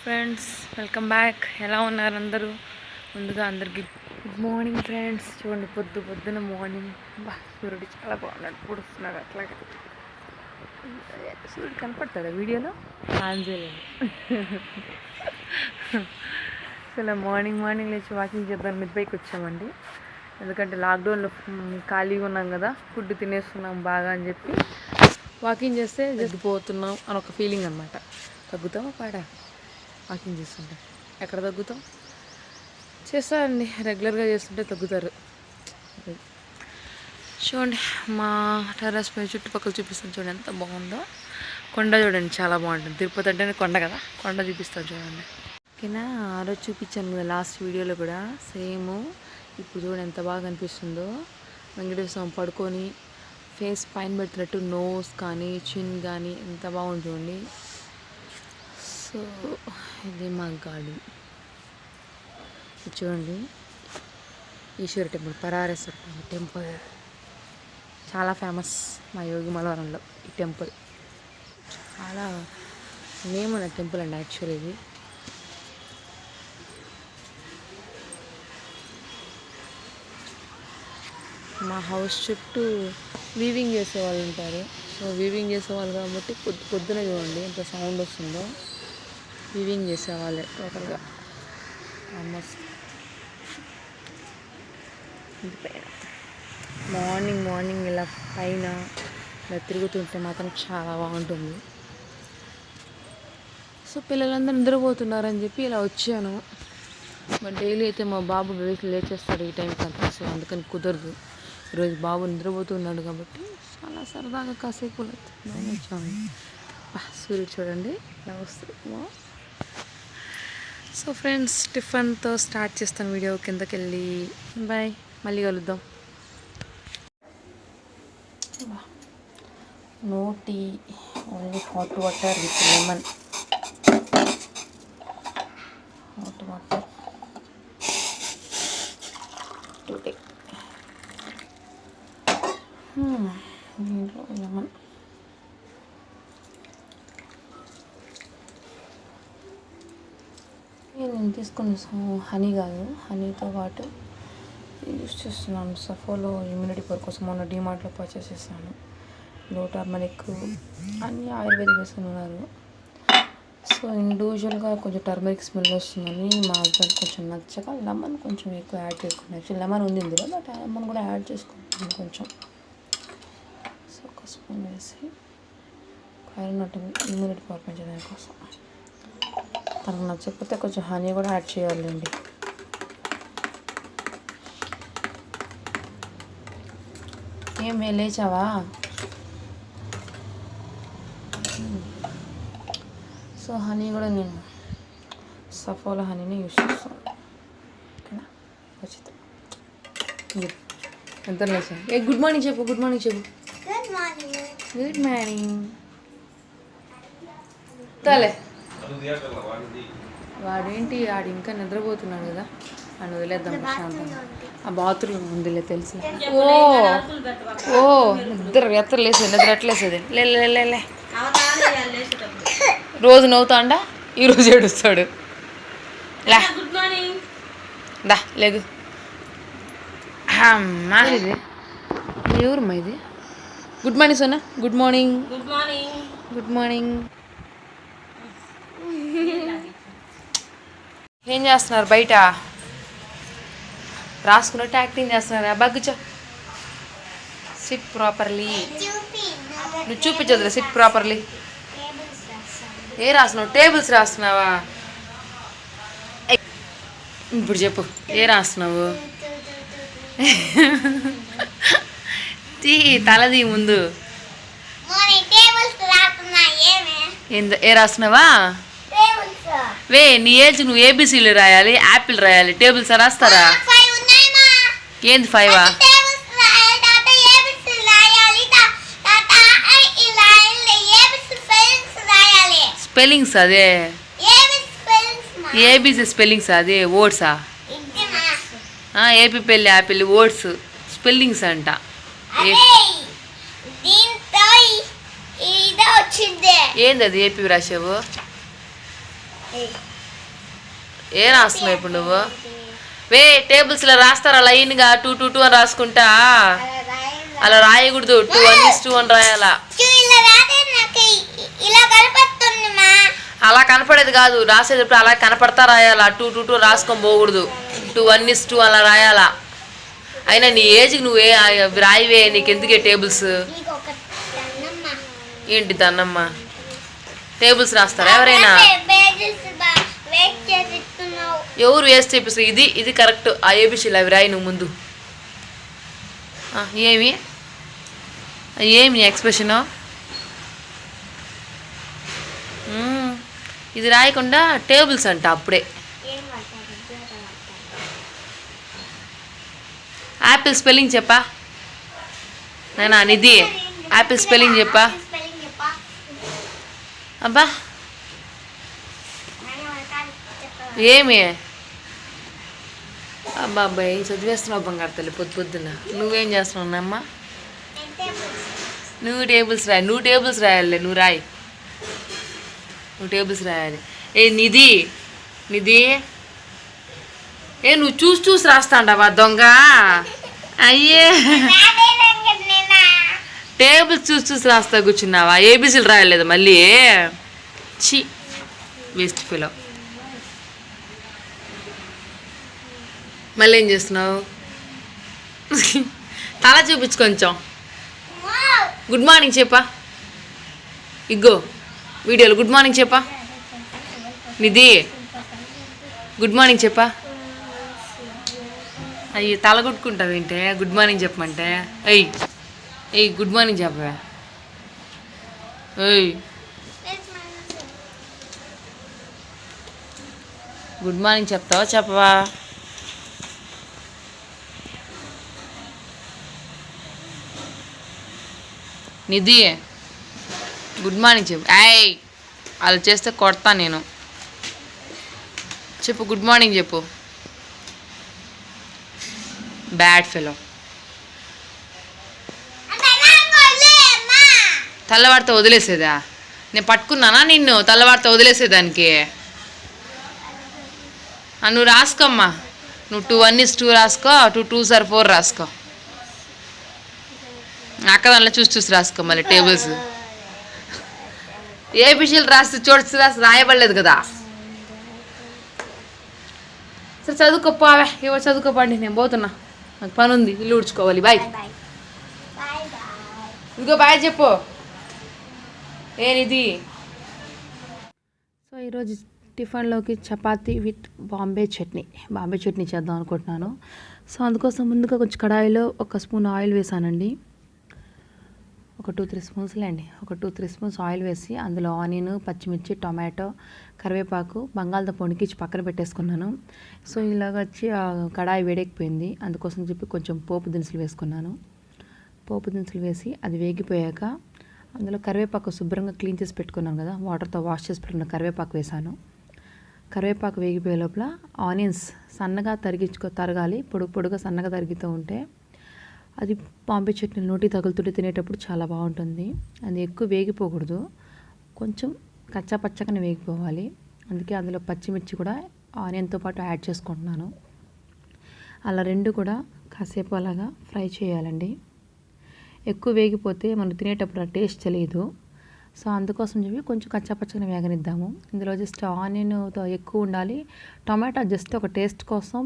Friends welcome back. ఎలా ఉన్నారు అందరూ? ముందుగా అందరికీ గుడ్ మార్నింగ్ ఫ్రెండ్స్. చూడండి పొద్దున మార్నింగ్ సూర్యుడు చాలా బాగున్నాడు, పొడుస్తున్నాడు. అట్లాగే సూర్యుడు కనపడతాడా వీడియోలో? ఆంజలేదు. అసలు మార్నింగ్ లేచి వాకింగ్ చేద్దాం మిద్బైకి వచ్చామండి. ఎందుకంటే లాక్డౌన్లో ఖాళీగా ఉన్నాం కదా, ఫుడ్ తినేస్తున్నాం బాగా అని చెప్పి వాకింగ్ చేస్తే తగ్గిపోతున్నాం అని ఒక ఫీలింగ్ అనమాట. తగ్గుతామా పాడా వాకింగ్ చేస్తుంటే? ఎక్కడ తగ్గుతాం? చేస్తారండి, రెగ్యులర్గా చేస్తుంటే తగ్గుతారు. చూడండి మా టెర్రస్ పై చుట్టుపక్కల చూపిస్తాను. చూడండి ఎంత బాగుందో. కొండ చూడండి చాలా బాగుంటుంది. తిరుపతి అంటేనే కొండ కదా, కొండ చూపిస్తాను చూడండి. ఓకేనా, ఆ రోజు చూపించాను కదా లాస్ట్ వీడియోలో కూడా సేమ్. ఇప్పుడు చూడండి ఎంత బాగా అనిపిస్తుందో. వెంకటేశ్వర స్వామి పడుకొని ఫేస్ పైన పెట్టినట్టు నోస్ కానీ చిన్ కానీ ఎంత బాగుంది చూడండి. సో ఇది మా గాడి. చూడండి ఈశ్వర టెంపుల్, పరారేశ్వర టెంపుల్ చాలా ఫేమస్ మా యోగి మలవరంలో. ఈ టెంపుల్ చాలా నేమ్ ఉన్న టెంపుల్ అండి యాక్చువల్లీ. ఇది మా హౌస్ చుట్టూ వీవింగ్ చేసేవాళ్ళు ఉంటారు. సో వీవింగ్ చేసేవాళ్ళు కాబట్టి పొద్దున చూడండి ఎంత సౌండ్ వస్తుందో. వీవింగ్ చేసేవాళ్ళే టోటల్గా ఆల్మోస్ట్. మార్నింగ్ ఇలా పైన ఇలా తిరుగుతుంటే మాత్రం చాలా బాగుంటుంది. సో పిల్లలందరూ నిద్రపోతున్నారని చెప్పి ఇలా వచ్చాను. బట్ డైలీ అయితే మా బాబు లేచేస్తాడు ఈ టైంకి అంతా. సో అందుకని కుదరదు. ఈరోజు బాబు నిద్రపోతున్నాడు కాబట్టి చాలా సరదాగా కాసేపు వచ్చాను. సూర్యుడు చూడండి ఇలా వస్తుందో. సో ఫ్రెండ్స్ టిఫిన్తో స్టార్ట్ చేస్తాను వీడియో. కిందకి వెళ్ళి బాయ్, మళ్ళీ కలుద్దాం. No tea, only hot water with lemon. Hot water to take. దీంట్లో లెమన్. నేను తీసుకున్న హనీ కాదు, హనీతో పాటు యూస్ చేస్తున్నాను సఫోలో ఇమ్యూనిటీ పవర్ కోసం. మొన్న డిమార్ట్లో పర్చేస్ చేస్తాను. లో టర్మరిక్ అన్నీ ఆయుర్వేదిక్ వేసుకుని ఉన్నారు. సో ఇండివిజువల్గా కొంచెం టర్మరిక్ స్మెల్ వస్తుందని మా హస్బెండ్ కొంచెం నచ్చక లెమన్ కొంచెం ఎక్కువ యాడ్ చేసుకున్నాను. యాక్చువల్లీ లెమన్ ఉంది ఇందులో, బట్ లెమన్ కూడా యాడ్ చేసుకుంటాను కొంచెం. సో ఒక స్పూన్ వేసి ఐరన్ ఇమ్యూనిటీ పవర్ పెంచడానికి కోసం. తనకు నచ్చకపోతే కొంచెం హనీ కూడా యాడ్ చేయాలండి. ఏం లేచావా? సో హనీ కూడా నేను సఫోలా హనీని యూస్ చేస్తాను. ఓకేనా, ఉచితం. ఎంత లేచా? గుడ్ మార్నింగ్ చెప్పు. గుడ్ మార్నింగ్ చెప్పు. Good morning. తలే వాడేంటి, ఆడు ఇంకా నిద్రపోతున్నాడు కదా, అని వదిలేద్దాం ప్రశాంతంగా. ఆ బాత్రూమ్ ఉందిలే తెలుసు. ఓ నిద్ర ఎత్తలేసేది, నిద్ర ఎట్లేసేది. లే రోజు నవ్వుతాండా, ఈరోజు ఏడుస్తాడు. దా లేగు. అమ్మా ఇది ఎవరమ్మా ఇది? Good morning Sona. Good morning. Good morning. ఏం చేస్తున్నారు బయట? రాసుకున్నట్టు యాక్టింగ్ చేస్తున్నారా? బగ్గుచో. Sit properly. నువ్వు చూపించదులే, సిట్ ప్రాపర్లీ. ఏ రాస్తున్నావు? టేబుల్స్ రాస్తున్నావా? ఇప్పుడు చెప్పు, ఏ రాస్తున్నావు? తీ తలది ముందు. ఏ రాస్తున్నావా? వే నీ ఏజ్ నువ్వు ఏబిసిలు రాయాలి, యాపిల్ రాయాలి. టేబుల్స్ రాస్తారా? ఏంది 5? స్పెల్లింగ్స్ అదే ఏబిసి స్పెల్లింగ్స్ అదే వర్డ్సా? ఏపీ పెళ్ళి యాపిల్ వర్డ్స్ స్పెల్లింగ్స్ అంట. ఏంది అది ఏపీ రాసావు? ఏ రాస్తున్నావు ఇప్పుడు నువ్వు? టేబుల్స్లో రాస్తారా లైన్గా 2 2 2 అని రాసుకుంటా? అలా రాయకూడదు, 2 1 2 అని రాయాలా. అలా కనపడేది కాదు, రాసేటప్పుడు అలా కనపడతా రాయాలా. 2 2 2 రాసుకొని పోకూడదు, 2 1 2 అలా రాయాలా. అయినా నీ ఏజ్కి నువ్వే రాయివే, నీకు ఎందుకే టేబుల్స్? ఏంటి దన్నమ్మ? టేబుల్స్ రాస్తారా ఎవరైనా? ఎవరు వేస్ట్ చేపిస్తారు? ఇది కరెక్ట్. ఆ ఏబిసిలు అవి రాయి నువ్వు ముందు. ఏమి ఎక్స్ప్రెషను? ఇది రాయకుండా టేబుల్స్ అంట అప్పుడే. యాపిల్ స్పెల్లింగ్ చెప్పా నేనా? నిధి యాపిల్ స్పెల్లింగ్ చెప్పా. అబ్బా ఏమి అబ్బా అబ్బాయి చదివేస్తున్నావు బంగారు తల్లి పొద్దున్న. నువ్వేం చేస్తున్నావు అమ్మ? నువ్వు టేబుల్స్ రాయాలి. నువ్వు రాయి, నువ్వు టేబుల్స్ రాయాలి. నిధి నువ్వు చూసి రాస్తాండవా దొంగ? అయ్యే టేబుల్స్ చూసి రాస్తా కూర్చున్నావా? ఏబీసీలు రాయలేదు మళ్ళీ? చి వేస్ట్ ఫీలో. మళ్ళీ ఏం చేస్తున్నావు? తల చూపించు కొంచెం. గుడ్ మార్నింగ్ చెప్పా. ఇగ్గో వీడియోలో గుడ్ మార్నింగ్ చెప్పా. నిధి గుడ్ మార్నింగ్ చెప్పా. అయ్యి తల కొట్టుకుంటావు ఏంటే గుడ్ మార్నింగ్ చెప్పమంటే? గుడ్ మార్నింగ్ చెప్పవా? గుడ్ మార్నింగ్ చెప్తావా చెప్పవా? నిధి గుడ్ మార్నింగ్ చెప్పు. అలా చేస్తే కొడతా నేను. చెప్పు గుడ్ మార్నింగ్ చెప్పు. Bad fellow. తెల్లవారితో వదిలేసేదా? నేను పట్టుకున్నానా నిన్ను తెల్లవారితో వదిలేసేదానికి? నువ్వు రాసుకోమ్మా. నువ్వు 2 1 2 రాసుకో, 2 2 4 రాసుకో. అక్క దాంట్లో చూసి రాసుకో. మళ్ళీ టేబుల్స్ ఏబిసిలు రాస్తే రాసి రాయబడలేదు కదా. సరే చదువుకోపోవే, చదువుకోపండి. నేను పోతున్నా, నాకు పని ఉంది, ఇల్లు ఊడ్చుకోవాలి. బాయ్. ఇదిగో బాయ్ చెప్పు. ఏనిది? సో ఈరోజు టిఫిన్లోకి చపాతీ విత్ బాంబే చట్నీ చేద్దాం అనుకుంటున్నాను. సో అందుకోసం ముందుగా కొంచెం కడాయిలో 1 స్పూన్ ఆయిల్ వేసానండి. ఒక 2-3 స్పూన్స్లే అండి. ఒక 2-3 స్పూన్స్ ఆయిల్ వేసి అందులో ఆనియన్, పచ్చిమిర్చి, టొమాటో, కరివేపాకు, బంగాళదుంప ఉడికించి పక్కన పెట్టేసుకున్నాను. సో ఇలాగ వచ్చి కడాయి వేడెక్కిపోయింది. అందుకోసం చెప్పి కొంచెం పోపు దినుసులు వేసుకున్నాను. పోపు దినుసులు వేసి అది వేగిపోయాక అందులో కరివేపాకు శుభ్రంగా క్లీన్ చేసి పెట్టుకున్నాను కదా, వాటర్తో వాష్ చేసి పెట్టుకున్న కరివేపాకు వేసాను. కరివేపాకు వేగిపోయే లోపల ఆనియన్స్ సన్నగా తరగాలి. పొడుగా సన్నగా తరుగుతూ ఉంటే అది బాంబే చట్నీ నోటి తగులుతుంటే తినేటప్పుడు చాలా బాగుంటుంది. అది ఎక్కువ వేగిపోకూడదు, కొంచెం కచ్చాపచ్చగానే వేగిపోవాలి. అందుకే అందులో పచ్చిమిర్చి కూడా ఆనియన్తో పాటు యాడ్ చేసుకుంటున్నాను. అలా రెండు కూడా కాసేపు అలాగా ఫ్రై చేయాలండి. ఎక్కువ వేగిపోతే మనం తినేటప్పుడు ఆ టేస్ట్ తెలియదు. సో అందుకోసం చెప్పి కొంచెం కచ్చాపచ్చగా వేగనిద్దాము. ఇందులో జస్ట్ ఆనియన్తో ఎక్కువ ఉండాలి. టొమాటో జస్ట్ ఒక టేస్ట్ కోసం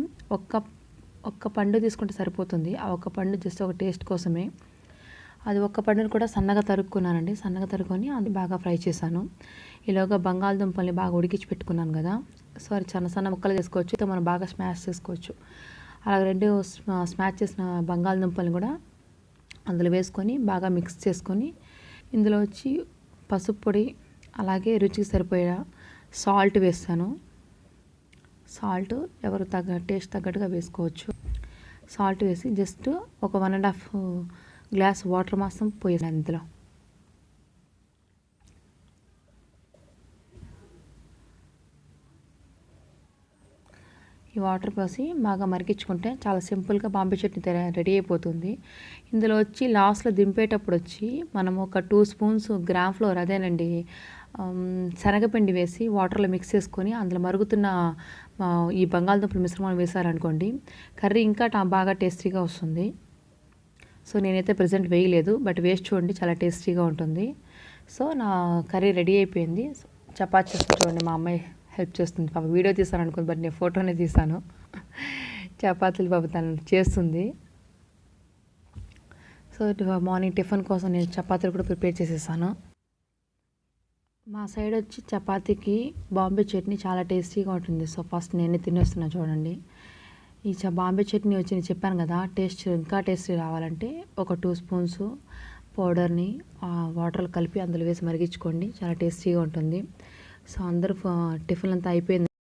ఒక్క పండు తీసుకుంటే సరిపోతుంది. ఆ ఒక్క పండు జస్ట్ ఒక టేస్ట్ కోసమే. అది ఒక్క పండుని కూడా సన్నగా తరుక్కున్నానండి. సన్నగా తరుక్కొని అది బాగా ఫ్రై చేశాను. ఈలోగా బంగాళదుంపల్ని బాగా ఉడికించి పెట్టుకున్నాను కదా, సో అది సన్న ముక్కలు చేసుకోవచ్చు, మనం బాగా స్మాష్ చేసుకోవచ్చు. అలా 2 స్మాష్ చేసిన బంగాళదుంపల్ని కూడా అందులో వేసుకొని బాగా మిక్స్ చేసుకొని ఇందులో వచ్చి పసుపు పొడి, అలాగే రుచికి సరిపోయే సాల్ట్ వేస్తాను. సాల్ట్ ఎవరు టేస్ట్ తగ్గట్టుగా వేసుకోవచ్చు. సాల్ట్ వేసి జస్ట్ ఒక 1.5 గ్లాస్ వాటర్ మాత్రం పోయాను ఇందులో. ఈ వాటర్ పోసి బాగా మరిగించుకుంటే చాలా సింపుల్గా బాంబే చట్నీ రెడీ అయిపోతుంది. ఇందులో వచ్చి లాస్ట్లో దింపేటప్పుడు వచ్చి మనం ఒక 2 స్పూన్స్ గ్రామ్ ఫ్లోర్, అదేనండి శనగపిండి వేసి వాటర్లో మిక్స్ చేసుకొని అందులో మరుగుతున్న ఈ బంగాళదుంపల మిశ్రమాన్ని వేసారనుకోండి కర్రీ ఇంకా బాగా టేస్టీగా వస్తుంది. సో నేనైతే ప్రెజెంట్ వేయలేదు, బట్ వేస్ట్ చూడండి చాలా టేస్టీగా ఉంటుంది. సో నా కర్రీ రెడీ అయిపోయింది. చపాతీ చేస్తుంది చూడండి, మా అమ్మాయి హెల్ప్ చేస్తుంది. పాప వీడియో తీసాను అనుకోండి, బట్ నేను ఫోటోనే తీసాను. చపాతీలు పాప తను చేస్తుంది. సో మార్నింగ్ టిఫిన్ కోసం నేను చపాతీలు కూడా ప్రిపేర్ చేసేసాను. మా సైడ్ వచ్చి చపాతీకి బాంబే చట్నీ చాలా టేస్టీగా ఉంటుంది. సో ఫస్ట్ నేనే తినేస్తున్నా చూడండి. ఈ బాంబే చట్నీ వచ్చి నేను చెప్పాను కదా, టేస్ట్ ఇంకా టేస్టీ రావాలంటే ఒక 2 స్పూన్స్ పౌడర్ని వాటర్లో కలిపి అందులో వేసి మరిగించుకోండి, చాలా టేస్టీగా ఉంటుంది. సో అందరూ టిఫిన్ అంతా అయిపోయింది.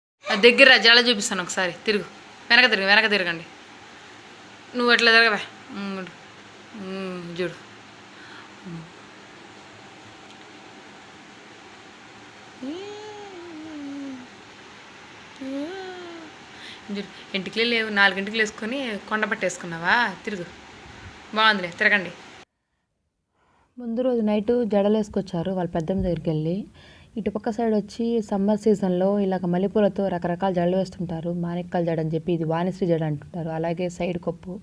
దగ్గర జల చూపిస్తాను ఒకసారి, తిరుగు వెనక తిరగండి. నువ్వు అట్లా తిరగవే, చూడు. ఇంటికి లేవు, 4 వేసుకొని కొండ పట్టేసుకున్నావా, తిరుగు. బాగుందిలే, తిరగండి. ముందు రోజు నైట్ జడలు వేసుకొచ్చారు వాళ్ళ పెద్దమ్మ దగ్గరికి వెళ్ళి. ఇటుపక్క సైడ్ వచ్చి సమ్మర్ సీజన్లో ఇలాగ మల్లెపూలతో రకరకాల జడలు వేస్తుంటారు. మాణిక్కాల జడ అని చెప్పి, ఇది వాణిశ్రీ జడ అంటుంటారు. అలాగే సైడ్ కప్పు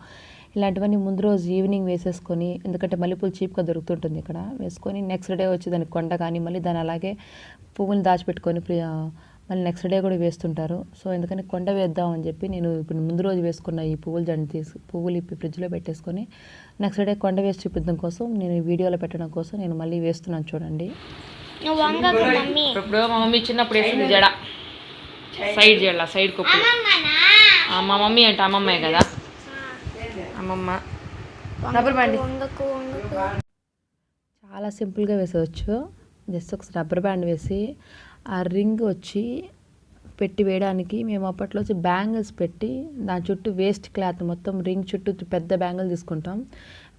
ఇలాంటివన్నీ ముందు రోజు ఈవినింగ్ వేసేసుకొని, ఎందుకంటే మల్లెపూలు చీప్గా దొరుకుతుంటుంది ఇక్కడ, వేసుకొని నెక్స్ట్ డే వచ్చి దానికి కొండ కానీ మళ్ళీ దాని అలాగే పువ్వులు దాచిపెట్టుకొని మళ్ళీ నెక్స్ట్ డే కూడా వేస్తుంటారు. సో ఎందుకని కొండ వేద్దామని చెప్పి నేను ఇప్పుడు ముందు రోజు వేసుకున్న ఈ పువ్వులు ఇప్పి ఫ్రిడ్జ్లో పెట్టేసుకొని నెక్స్ట్ డే కొండ వేసి చూపించడం కోసం, నేను ఈ వీడియోలో పెట్టడం కోసం నేను మళ్ళీ వేస్తున్నాను చూడండి. ఇప్పుడు మా మమ్మీ చిన్నప్పుడు వేసింది జడ, సైడ్ కొప్పు. మా మమ్మీ అంటే అమ్మమ్మే కదా, అమ్మమ్మ. రబ్బర్ బ్యాండ్ చాలా సింపుల్గా వేసేవచ్చు. జస్ట్ ఒక రబ్బర్ బ్యాండ్ వేసి ఆ రింగ్ వచ్చి పెట్టి వేయడానికి మేము అప్పట్లో వచ్చి బ్యాంగిల్స్ పెట్టి దాని చుట్టూ వేస్ట్ క్లాత్ మొత్తం రింగ్ చుట్టూ పెద్ద బ్యాంగిల్ తీసుకుంటాం.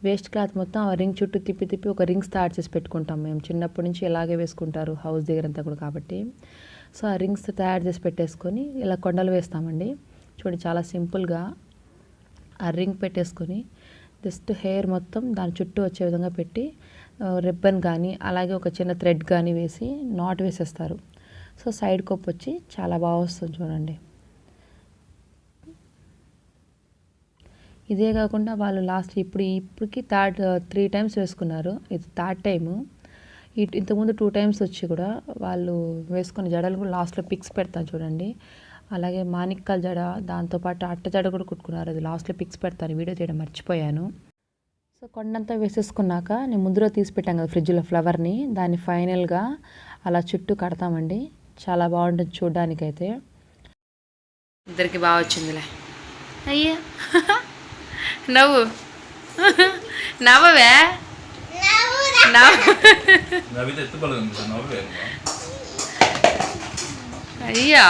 వేస్ట్ క్లాత్ మొత్తం ఆ రింగ్ చుట్టూ తిప్పి ఒక రింగ్ స్టార్ట్ చేసి పెట్టుకుంటాం. మేము చిన్నప్పటి నుంచి ఇలాగే వేసుకుంటారు హౌస్ దగ్గర అంతా కూడా కాబట్టి. సో ఆ రింగ్స్ తయారు చేసి పెట్టేసుకొని ఇలా కొండలు వేస్తామండి. చూడండి చాలా సింపుల్గా ఆ రింగ్ పెట్టేసుకొని జస్ట్ హెయిర్ మొత్తం దాని చుట్టూ వచ్చే విధంగా పెట్టి రిబ్బన్ కానీ అలాగే ఒక చిన్న థ్రెడ్ కానీ వేసి నాట్ వేసేస్తారు. సో సైడ్ కప్ వచ్చి చాలా బాగా వస్తుంది చూడండి. ఇదే కాకుండా వాళ్ళు లాస్ట్ ఇప్పటికి 3 టైమ్స్ వేసుకున్నారు. ఇది 3rd టైము. ఇంతకుముందు 2 టైమ్స్ వచ్చి కూడా వాళ్ళు వేసుకున్న జడలు కూడా లాస్ట్లో పిక్స్ పెడతాను చూడండి. అలాగే మాణిక్కాల జడ, దాంతోపాటు అట్ట జడ కూడా కుట్టుకున్నారు. అది లాస్ట్లో పిక్స్ పెడతాను, వీడియో చేయడం మర్చిపోయాను. సో కొండంతా వేసేసుకున్నాక నేను ముందులో తీసి పెట్టాను కదా ఫ్రిడ్జ్లో ఫ్లవర్ని, దాన్ని ఫైనల్గా అలా చుట్టూ కడతామండి. చాలా బాగుంటుంది చూడ్డానికైతే. ఇద్దరికి బాగా వచ్చిందిలే. అయ్యా నవ్వవే అయ్యా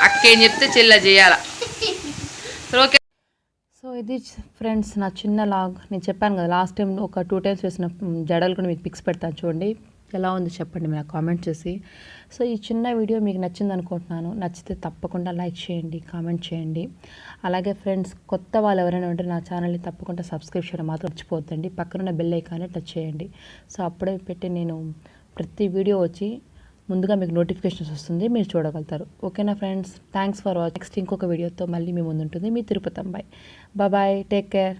అక్కేం చెప్తే చెల్ల చేయాల. ఓకే. సో ఇది ఫ్రెండ్స్ నా చిన్న లాగ్. నేను చెప్పాను కదా లాస్ట్ టైం ఒక 2 టైమ్స్ వేసిన జడలు కూడా మీకు పిక్స్ పెడతాను చూడండి. ఎలా ఉంది చెప్పండి మీరు కామెంట్ చేసి. సో ఈ చిన్న వీడియో మీకు నచ్చింది అనుకుంటున్నాను. నచ్చితే తప్పకుండా లైక్ చేయండి, కామెంట్ చేయండి. అలాగే ఫ్రెండ్స్ కొత్త వాళ్ళు ఎవరైనా ఉంటే నా ఛానల్ని తప్పకుండా సబ్స్క్రైబ్ చేయడం మాత్రం మర్చిపోద్దండి. పక్కనున్న బెల్ ఐకాన్ని టచ్ చేయండి. సో అప్పుడే పెట్టి నేను ప్రతి వీడియో వచ్చి ముందుగా మీకు నోటిఫికేషన్స్ వస్తుంది, మీరు చూడగలుగుతారు. ఓకేనా friends, thanks for watching. Next ఇంకొక వీడియోతో మళ్ళీ మీ ముందు ఉంటుంది మీ తిరుపతి అమ్మాయి. Bye, take care.